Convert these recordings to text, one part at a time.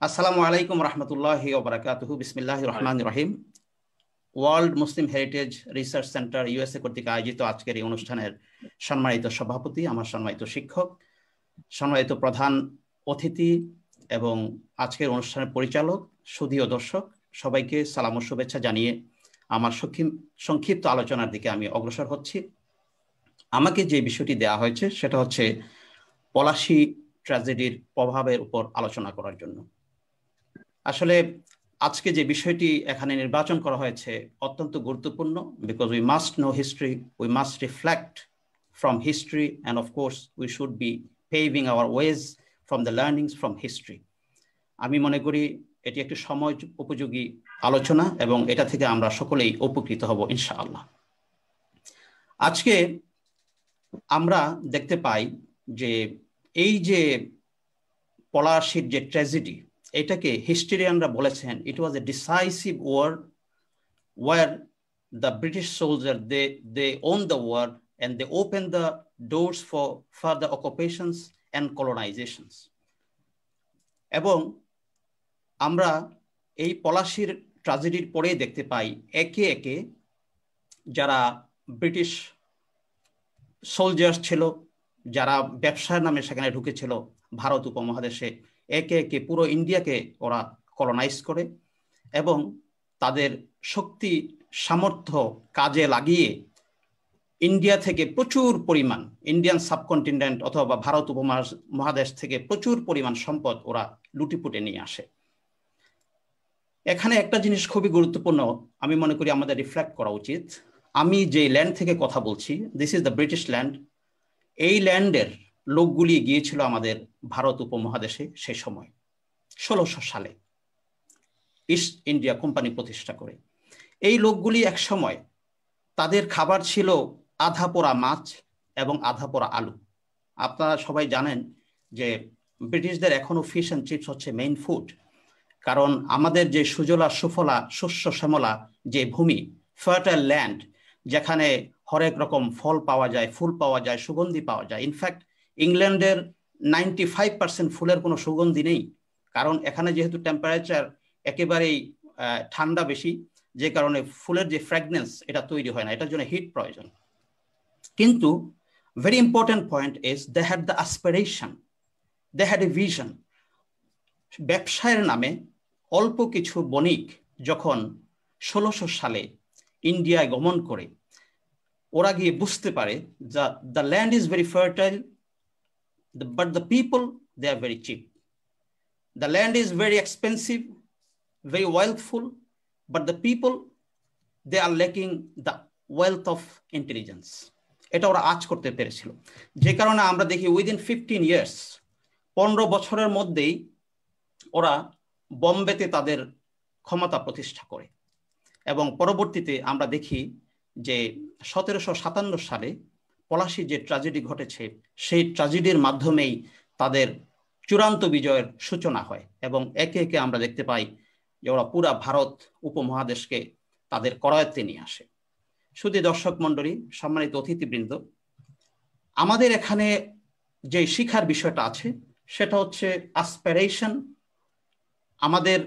আসসালামু আলাইকুম রহমতুল্লাহি ওয়া বারাকাতুহু। বিসমিল্লাহির রহমানির রহিম। World Muslim heritage research centre USA কর্তৃক আয়োজিত আজকের এই অনুষ্ঠানের সম্মানিত সভাপতি, আমার সম্মানিত শিক্ষক, সম্মানিত প্রধান অতিথি এবং আজকের অনুষ্ঠানের পরিচালক, সুধীয় দর্শক, সবাইকে সালাম ও শুভেচ্ছা জানিয়ে আমার সংক্ষিপ্ত আলোচনার দিকে আমি অগ্রসর হচ্ছি। আমাকে যে বিষয়টি দেওয়া হয়েছে সেটা হচ্ছে পলাশী ট্র্যাজেডির প্রভাবের উপর আলোচনা করার জন্য। আসলে আজকে যে বিষয়টি এখানে নির্বাচন করা হয়েছে অত্যন্ত গুরুত্বপূর্ণ, because we must know history, we must reflect from history, and of course we should be paving our ways from the learnings from history. আমি মনে করি এটি একটি সময় উপযোগী আলোচনা এবং এটা থেকে আমরা সকলেই উপকৃত হব ইনশাআল্লাহ। আজকে আমরা দেখতে পাই যে এই যে পলাশীর যে ট্র্যাজেডি, এটাকে হিস্টোরিয়ানরা বলেছেন it was a decisive war war the British soldier they won the war and they open the doors for further occupations and colonisations. এবং আমরা এই পলাশীর ট্র্যাজেডির পরেই দেখতে পাই একে একে যারা ব্রিটিশ সোলজার্স ছিল, যারা ব্যবসার নামে সেখানে ঢুকেছিল ভারত উপমহাদেশে, একে একে পুরো ইন্ডিয়াকে ওরা কলোনাইজ করে এবং তাদের শক্তি সামর্থ্য কাজে লাগিয়ে ইন্ডিয়া থেকে প্রচুর পরিমাণ, ইন্ডিয়ান সাবকন্টিনেন্ট অথবা ভারত উপমহাদেশ থেকে প্রচুর পরিমাণ সম্পদ ওরা লুটিপুটে নিয়ে আসে। এখানে একটা জিনিস খুবই গুরুত্বপূর্ণ আমি মনে করি আমাদের রিফ্লেক্ট করা উচিত। আমি যে ল্যান্ড থেকে কথা বলছি, this is the British land. এই ল্যান্ডের লোকগুলি গিয়েছিল আমাদের ভারত উপমহাদেশে সে সময় 1600 সালে ইস্ট ইন্ডিয়া কোম্পানি প্রতিষ্ঠা করে। এই লোকগুলি এক সময় তাদের খাবার ছিল আধা পোড়া মাছ এবং আধা পোড়া আলু। আপনারা সবাই জানেন যে ব্রিটিশদের এখনো ফিশ অ্যান্ড চিপস হচ্ছে মেইন ফুড, কারণ আমাদের যে সুজলা সুফলা শস্য শ্যামলা যে ভূমি, ফার্টাইল ল্যান্ড, যেখানে হরেক রকম ফল পাওয়া যায়, ফুল পাওয়া যায়, সুগন্ধি পাওয়া যায়। ইনফ্যাক্ট ইংল্যান্ডের 95% ফুলের কোনো সুগন্ধি নেই, কারণ এখানে যেহেতু টেম্পারেচার একেবারেই ঠান্ডা বেশি, যে কারণে ফুলের যে ফ্র্যাগনেন্স এটা তৈরি হয় না, এটার জন্য হিট প্রয়োজন। কিন্তু very important point is they had the aspiration, they had a vision. ব্যবসায়ের নামে অল্প কিছু বণিক যখন 1600 সালে ইন্ডিয়ায় গমন করে, ওরা গিয়ে বুঝতে পারে the land is very fertile but the people they are very cheap. The land is very expensive, very wealthful, but the people they are lacking the wealth of intelligence. এটা ওরা আজ করতে পেরেছিল, যে কারণে আমরা দেখি উইদিন 15 ইয়ার্স, 15 বছরের মধ্যেই ওরা বোম্বেতে তাদের ক্ষমতা প্রতিষ্ঠা করে। এবং পরবর্তীতে আমরা দেখি যে 1757 সালে পলাশী যে ট্র্যাজেডি ঘটেছে, সেই ট্র্যাজেডির মাধ্যমেই তাদের চূড়ান্ত বিজয়ের সূচনা হয় এবং একে একে আমরা দেখতে পাই যে ওরা পুরা ভারত উপমহাদেশকে তাদের করায়ত্তে নিয়ে আসে। শুধু দর্শক মণ্ডলী, সম্মানিত অতিথিবৃন্দ, আমাদের এখানে যে শিক্ষার বিষয়টা আছে সেটা হচ্ছে অ্যাসপিরেশন। আমাদের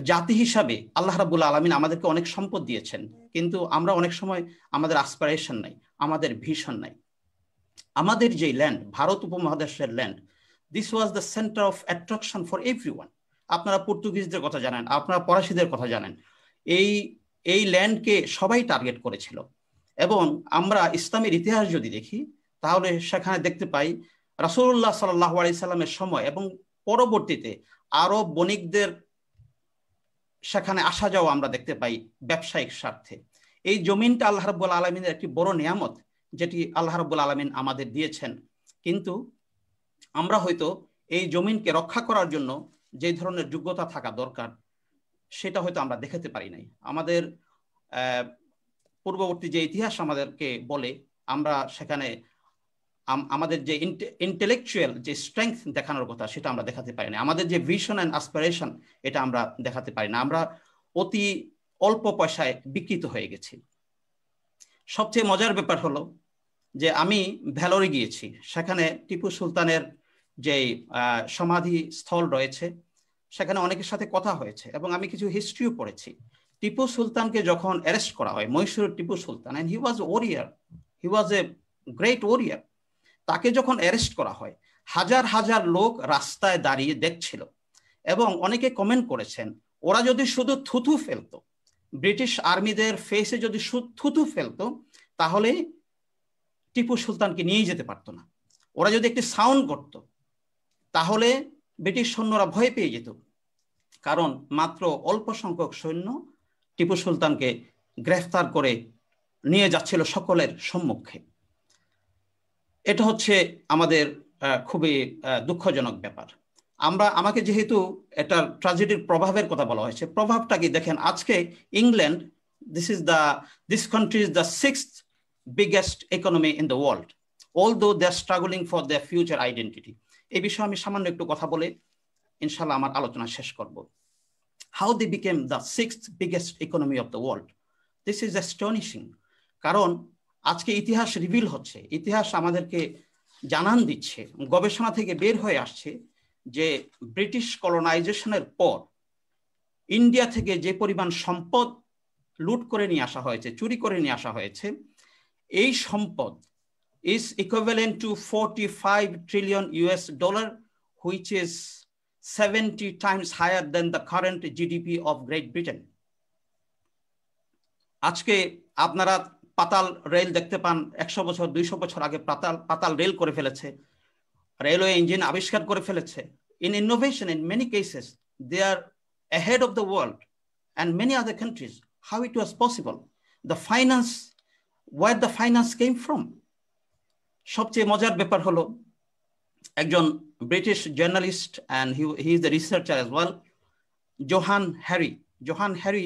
জাতি হিসাবে আল্লাহ রাব্বুল আলামিন আমাদেরকে অনেক সম্পদ দিয়েছেন, কিন্তু আমরা অনেক সময় আমাদের অ্যাসপিরেশন নাই, আমাদের ভিশন নাই। আমাদের যে ল্যান্ড, ভারত উপমহাদেশের land, this was the centre of attraction for everyone. আপনারা পর্তুগিজদের কথা জানেন, আপনারা ফরাসিদের কথা জানেন, এই ল্যান্ডকে সবাই টার্গেট করেছিল। এবং আমরা ইসলামের ইতিহাস যদি দেখি তাহলে সেখানে দেখতে পাই রাসূলুল্লাহ সাল্লাল্লাহু আলাইহি সাল্লামের সময় এবং পরবর্তীতে আরব বণিকদের সেখানে আসা যাওয়া আমরা দেখতে পাই ব্যবসায়িক স্বার্থে। এই জমিনটা আল্লাহ রাব্বুল আলামিনের একটি বড় নিয়ামত, যেটি আল্লাহ রাব্বুল আলামিন আমাদের দিয়েছেন, কিন্তু আমরা হয়তো এই জমিনকে রক্ষা করার জন্য যে ধরনের যোগ্যতা থাকা দরকার সেটা হয়তো আমরা দেখাতে পারি নাই। আমাদের পূর্ববর্তী যে ইতিহাস আমাদেরকে বলে, আমরা সেখানে আমাদের যে ইন্টেলেকচুয়াল যে স্ট্রেংথ দেখানোর কথা সেটা আমরা দেখাতে পারি না। আমাদের যে ভিশন অ্যান্ড অ্যাসপিরেশন এটা আমরা দেখাতে পারি না। আমরা অতি অল্প পয়সায় বিকৃত হয়ে গেছি। সবচেয়ে মজার ব্যাপার হলো যে আমি ভেলোরে গিয়েছি, সেখানে টিপু সুলতানের যে সমাধি স্থল রয়েছে, সেখানে অনেকের সাথে কথা হয়েছে এবং আমি কিছু হিস্ট্রিও পড়েছি। টিপু সুলতানকে যখন অ্যারেস্ট করা হয়, মহীশূরের Tipu Sultan, and he was warrior, he was a great warrior, তাকে যখন অ্যারেস্ট করা হয় হাজার হাজার লোক রাস্তায় দাঁড়িয়ে দেখছিল এবং অনেকে কমেন্ট করেছেন ওরা যদি শুধু থুথু ফেলতো, ব্রিটিশ আর্মিদের ফেসে যদি থুথু ফেলতো তাহলে টিপু সুলতানকে নিয়ে যেতে পারতো না। ওরা যদি একটি সাউন্ড করত তাহলে ব্রিটিশ সৈন্যরা ভয় পেয়ে যেত, কারণ মাত্র অল্প সংখ্যক সৈন্য টিপু সুলতানকে গ্রেফতার করে নিয়ে যাচ্ছিল সকলের সম্মুখে। এটা হচ্ছে আমাদের খুবই দুঃখজনক ব্যাপার। আমাকে যেহেতু এটা ট্র্যাজেডির প্রভাবের কথা বলা হয়েছে, প্রভাবটা কি দেখেন, আজকে England, this country is the 6th biggest economy in the world, although they are struggling for their future identity. এই বিষয়ে আমি সামান্য একটু কথা বলে ইনশাআল্লাহ আমার আলোচনা শেষ করব। How they became the 6th biggest economy of the world, this is astonishing. কারণ আজকে ইতিহাস রিভিল হচ্ছে, ইতিহাস আমাদেরকে জানান দিচ্ছে, গবেষণা থেকে বের হয়ে আসছে যে ব্রিটিশ কলোনাইজেশনের পর ইন্ডিয়া থেকে যে পরিমাণ সম্পদ লুট করে নিয়ে আসা হয়েছে, চুরি করে নিয়ে আসা হয়েছে, এই সম্পদ is equivalent to 45 trillion US dollar, which is 70 times higher than the current GDP of Great Britain. আজকে আপনারা পাতাল রেল দেখতে পান, 100 বছর 200 বছর আগে পাতাল রেল করে ফেলেছে, রেলওয়ে ইঞ্জিন আবিষ্কার করে ফেলেছে। In innovation, in many cases, they are ahead of the world and many other countries. How it was possible? The finance, where the finance came from? সবচেয়ে মজার ব্যাপার হলো একজন British journalist and he is the researcher as well, Johann Hari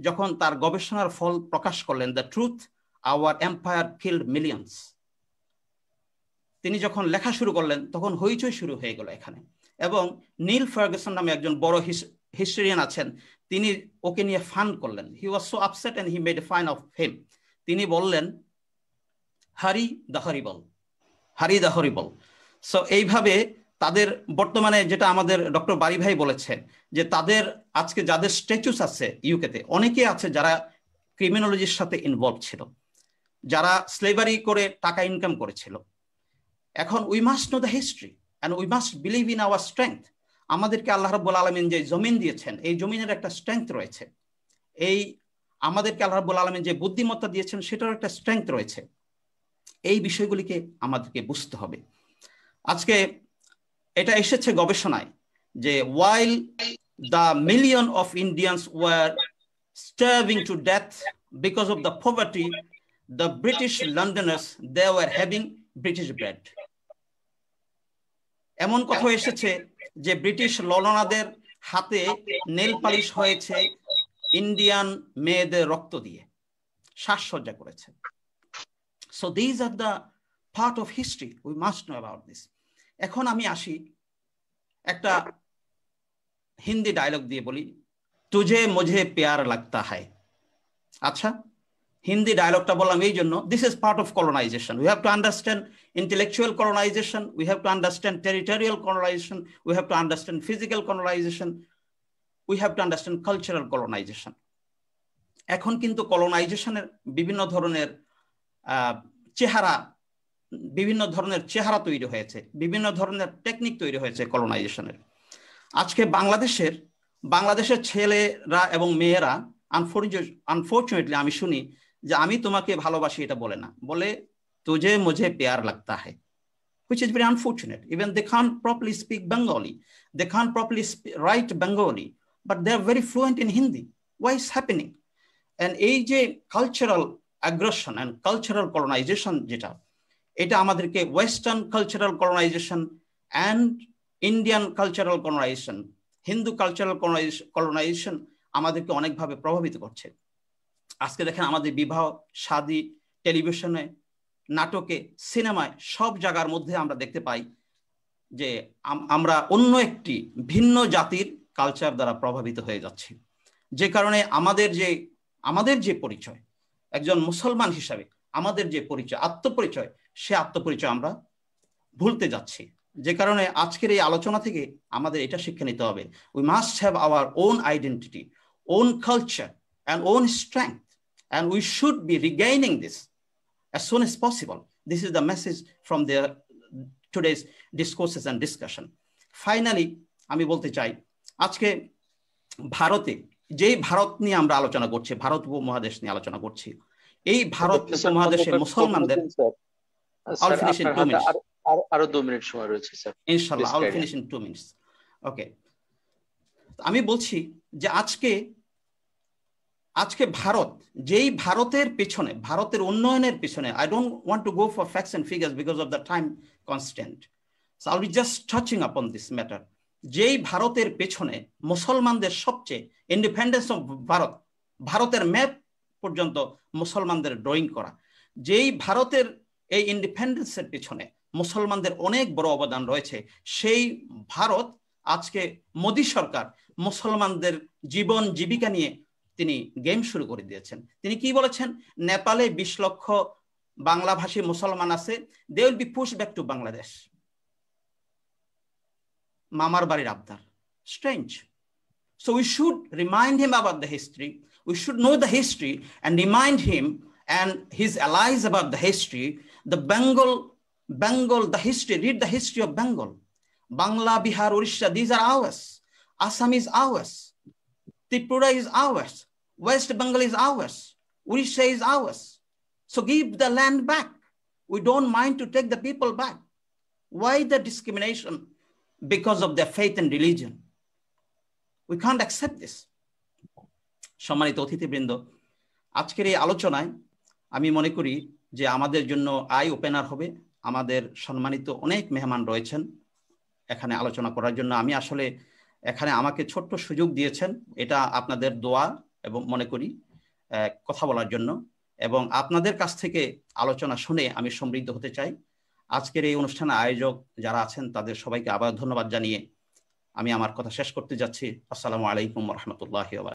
যখন তার গবেষণার ফল প্রকাশ করলেন, the truth our empire killed millions, তিনি যখন লেখা শুরু করলেন তখন হইচই শুরু হয়ে গেল এখানে। এবং নীল ফার্গুসন নামে একজন বড় হিস্টোরিয়ান আছেন, তিনি ওকে নিয়ে ফান করলেন। He was so upset and he made a fun of him. তিনি বললেন হারি দ্য হরিবল। সো এইভাবে তাদের বর্তমানে, যেটা আমাদের ডক্টর বারি ভাই বলেছে, যে তাদের আজকে যাদের স্ট্যাচুস আছে ইউকেতে, অনেকে আছে যারা ক্রিমিনোলজির সাথে ইনভলভ ছিল, যারা স্লেভারি করে টাকা ইনকাম করেছিল। এখন we must no the history and we must believe in our strength. আমাদেরকে আল্লাহ রাব্বুল আলামিন যে জমিন দিয়েছেন, এই জমিনের একটা স্ট্রেংথ রয়েছে। এই আমাদেরকে আল্লাহ রাব্বুল আলামিন যে বুদ্ধিমত্তা দিয়েছেন সেটার একটা স্ট্রেংথ রয়েছে। এই বিষয়গুলিকে আমাদেরকে বুঝতে হবে। আজকে এটা এসেছে গবেষণায় যে while the million of Indians were starving to death because of the poverty, the British Londoners, they were having British bread. এমন কথা এসেছে যে ব্রিটিশ ললনাদের হাতে নেল পালিশ হয়েছে ইন্ডিয়ান মেয়েদের রক্ত দিয়ে, সাজসজ্জা করেছে। So these are the part of history, we must know about this. এখন আমি আসি একটা হিন্দি ডায়লগ দিয়ে বলি, তুঝে মুঝে প্যার লাগতা হ্যায়। আচ্ছা, হিন্দি ডায়লগটা বললাম এই জন্য, this is part of colonisation. We have to understand intellectual colonisation, we have to understand territorial colonisation, we have to understand physical colonisation, we have to understand cultural colonisation. এখন কিন্তু কলোনাইজেশনের বিভিন্ন ধরনের চেহারা তৈরি হয়েছে, বিভিন্ন ধরনের টেকনিক তৈরি হয়েছে কলোনাইজেশনের। আজকে বাংলাদেশের ছেলেরা এবং মেয়েরা আনফরচুনেটলি আমি শুনি যে আমি তোমাকে ভালোবাসি, এটা বলে না, বলে তুঝে মুঝে প্যার লাগতা হ্যায়, which is very unfortunate. Even they can't properly speak Bengali, they can't properly write Bengali, but they are very fluent in Hindi. Why is happening? And এই যে cultural aggression and cultural colonization, যেটা এটা আমাদেরকে western cultural colonisation and Indian cultural colonisation, Hindu cultural colonisation আমাদেরকে অনেকভাবে প্রভাবিত করছে। আজকে দেখেন আমাদের বিবাহ, শাদী, টেলিভিশনে, নাটকে, সিনেমায়, সব জায়গার মধ্যে আমরা দেখতে পাই যে আমরা অন্য একটি ভিন্ন জাতির কালচার দ্বারা প্রভাবিত হয়ে যাচ্ছি। যে কারণে আমাদের যে পরিচয়, একজন মুসলমান হিসাবে আমাদের যে পরিচয়, আত্মপরিচয়, সে আত্মপরিচয় আমরা ভুলতে যাচ্ছি। যে কারণে আজকের এই আলোচনা থেকে আমাদের এটা শিক্ষা নিতে হবে, we must have our own identity, own culture and own strength, and we should be regaining this as soon as possible. This is the message from today's discourses and discussion. Finally, আমি বলতে চাই, আজকে ভারতে যেই ভারত নিয়ে আমরা আলোচনা করছি, ভারত উপমহাদেশ নিয়ে আলোচনা করছি, এই ভারত উপমহাদেশের মুসলমানদের, আরো 2 মিনিট সময় রয়েছে স্যার, ইনশাআল্লাহ I will finish in 2 minutes. Okay, আমি বলছি যে আজকে ভারত, যেই ভারতের পেছনে, ভারতের উন্নয়নের পেছনে, I don't want to go for facts and figures because of the time constant, so I will be just touching upon this matter. যেই ভারতের পেছনে মুসলমানদের সবচেয়ে, ইন্ডিপেন্ডেন্স অফ ভারত, ভারতের ম্যাপ পর্যন্ত মুসলমানদের ড্রয়িং করা, যেই ভারতের এই ইন্ডিপেন্ডেন্সের পেছনে মুসলমানদের অনেক বড় অবদান রয়েছে, সেই ভারত আজকে মোদী সরকার মুসলমানদের জীবন জীবিকা নিয়ে তিনি গেম শুরু করে দিয়েছেন। তিনি কি বলেছেন, নেপালে 20 লক্ষ বাংলাভাষী মুসলমান আছে, they will be push back to Bangladesh. মামার বাড়ির আবদার, strange. So we should remind him about the history, we should know the history and remind him and his allies about the history, the Bengal, the history, read the history of Bengal. Bangla, Bihar, Orissa, these are ours. Assam is ours. Tripura is ours. West Bengal is ours. Orissa is ours. So give the land back. We don't mind to take the people back. Why the discrimination? Because of their faith and religion. We can't accept this. সম্মানিত অতিথিবৃন্দ, আজকের এই আলোচনায় আমি মনে করি যে আমাদের জন্য আই ওপেনার হবে। আমাদের সম্মানিত অনেক মেহমান রয়েছেন এখানে আলোচনা করার জন্য। আমি আসলে এখানে আমাকে ছোট্ট সুযোগ দিয়েছেন, এটা আপনাদের দোয়া এবং মনে করি কথা বলার জন্য, এবং আপনাদের কাছ থেকে আলোচনা শুনে আমি সমৃদ্ধ হতে চাই। আজকের এই অনুষ্ঠানের আয়োজক যারা আছেন তাদের সবাইকে আবার ধন্যবাদ জানিয়ে আমি আমার কথা শেষ করতে যাচ্ছি। আসসালামু আলাইকুম ওয়া রাহমাতুল্লাহি ওয়া বারাকাতুহু।